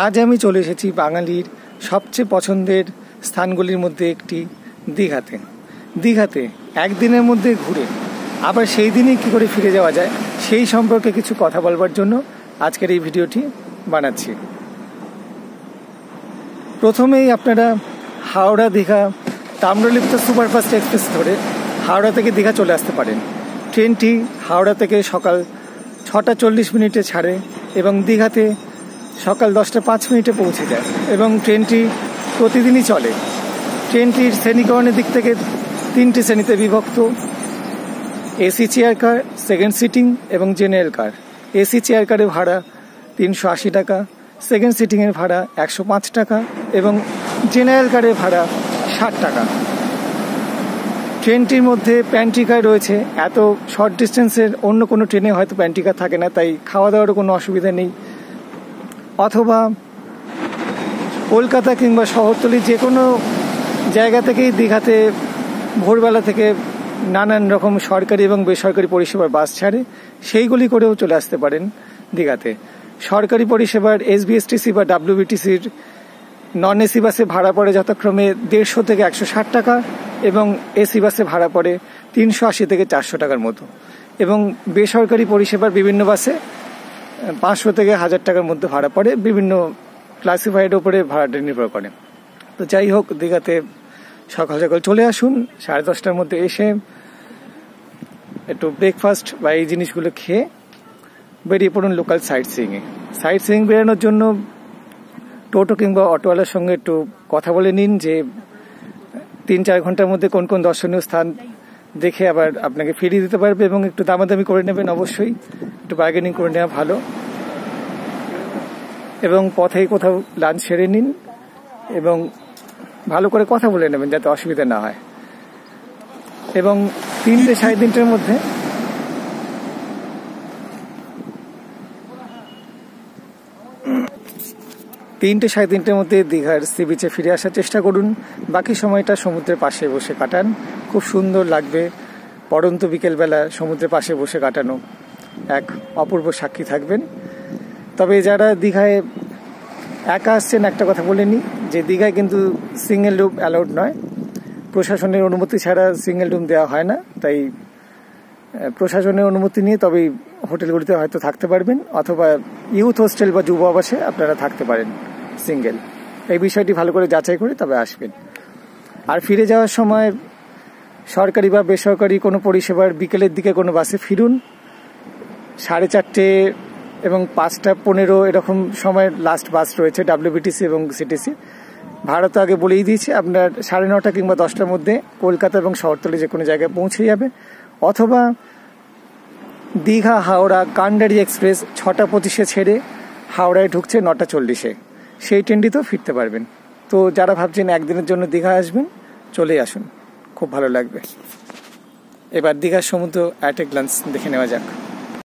আজ আমি চলে এসেছি বাঙালির সবচেয়ে পছন্দের স্থানগুলির মধ্যে একটি দীঘাতে একদিনের মধ্যে ঘুরে আবার সেই দিনই কী করে ফিরে যাওয়া যায় সেই সম্পর্কে কিছু কথা বলবার জন্য আজকের এই ভিডিওটি বানাচ্ছি। প্রথমেই আপনারা হাওড়া দীঘা তাম্রলিপ্ত সুপারফাস্ট এক্সপ্রেস ধরে হাওড়া থেকে দীঘা চলে আসতে পারেন। ট্রেনটি হাওড়া থেকে সকাল 6টা 40 মিনিটে ছাড়ে এবং দীঘাতে সকাল 10টা 5 মিনিটে পৌঁছে যায় এবং ট্রেনটি প্রতিদিনই চলে। ট্রেনটির শ্রেণীকরণের দিক থেকে 3টি শ্রেণীতে বিভক্ত: AC chair car, second sitting এবং জেনারেল কার। এসি চেয়ার কারের ভাড়া 380 টাকা, সেকেন্ড সিটিংয়ের ভাড়া 105 টাকা এবং জেনারেল কারের ভাড়া 60 টাকা। ট্রেনটির মধ্যে প্যান্ট্রিকার রয়েছে। এত শর্ট ডিস্টেন্সের অন্য কোনো ট্রেনে হয়তো প্যান্ট্রিকার থাকে না, তাই খাওয়া দাওয়ারও কোনো অসুবিধা নেই। অথবা কলকাতা কিংবা শহরতলির যে কোনো জায়গা থেকেই দীঘাতে ভোরবেলা থেকে নানান রকম সরকারি এবং বেসরকারি পরিষেবার বাস ছাড়ে, সেইগুলি করেও চলে আসতে পারেন দীঘাতে। সরকারি পরিষেবার এসবিএসটিসি বা ডাব্লিউবিটিসির নন এসি বাসে ভাড়া পড়ে যথাক্রমে 150 থেকে 160 টাকা এবং এসি বাসে ভাড়া পড়ে 380 থেকে 400 টাকার মতো, এবং বেসরকারি পরিষেবার বিভিন্ন বাসে 500 থেকে 1000 টাকার মধ্যে ভাড়া পড়ে। বিভিন্ন ক্লাসিফাইডের উপরে ভাড়াটা নির্ভর করে। তো যাই হোক, দীঘাতে সকাল সকাল চলে আসুন। 10:30টার মধ্যে এসে একটু ব্রেকফাস্ট বা এই জিনিসগুলো খেয়ে বেরিয়ে পড়ুন লোকাল সাইট সিইং বেরোনোর জন্য টোটো কিংবা অটোওয়ালার সঙ্গে একটু কথা বলে নিন যে 3-4 ঘন্টার মধ্যে কোন কোন দর্শনীয় স্থান দেখে আবার আপনাকে ফিরিয়ে দিতে পারবে, এবং একটু দামাদামি করে নেবেন। অবশ্যই একটু বার্গেনিং করে নেওয়া ভালো, এবং পথেই কোথাও লাঞ্চ সেরে নিন এবং ভালো করে কথা বলে নেবেন যাতে অসুবিধা না হয়। এবং 3-3:30 মধ্যে দীঘার সি বিচে ফিরে আসার চেষ্টা করুন। বাকি সময়টা সমুদ্রের পাশে বসে কাটান, খুব সুন্দর লাগবে। পড়ন্ত বিকেলবেলা সমুদ্রের পাশে বসে কাটানো এক অপূর্ব সাক্ষী থাকবেন। তবে যারা দীঘায় একা আসছেন, একটা কথা বলে নিই যে দীঘায় কিন্তু সিঙ্গেল রুম অ্যালাউড নয়। প্রশাসনের অনুমতি ছাড়া সিঙ্গেল রুম দেওয়া হয় না, তাই প্রশাসনের অনুমতি নিয়ে তবেই হোটেলগুলিতে হয়তো থাকতে পারবেন, অথবা ইউথ হোস্টেল বা যুব আবাসে আপনারা থাকতে পারেন সিঙ্গেল। এই বিষয়টি ভালো করে যাচাই করে তবে আসবেন। আর ফিরে যাওয়ার সময় সরকারি বা বেসরকারি কোনো পরিষেবার বিকেলের দিকে কোনো বাসে ফিরুন। 4:30 এবং 5:15 এরকম সময় লাস্ট বাস রয়েছে ডাব্লিউবিটিসি এবং সিটিসি। ভাড়া তো আগে বলেই দিয়েছি, আপনার 9:30 কিংবা 10টার মধ্যে কলকাতা এবং শহরতলি যে কোনো জায়গায় পৌঁছে যাবে। অথবা দীঘা হাওড়া কান্ডারি এক্সপ্রেস 6:25 ছেড়ে হাওড়ায় ঢুকছে 9:40, সেই ট্রেনটিতেও ফিরতে পারবেন। তো যারা ভাবছেন একদিনের জন্য দীঘা আসবেন, চলে আসুন, খুব ভালো লাগবে। এবার দীঘার সমুদ্র অ্যাট এ গ্লান্স দেখে নেওয়া যাক।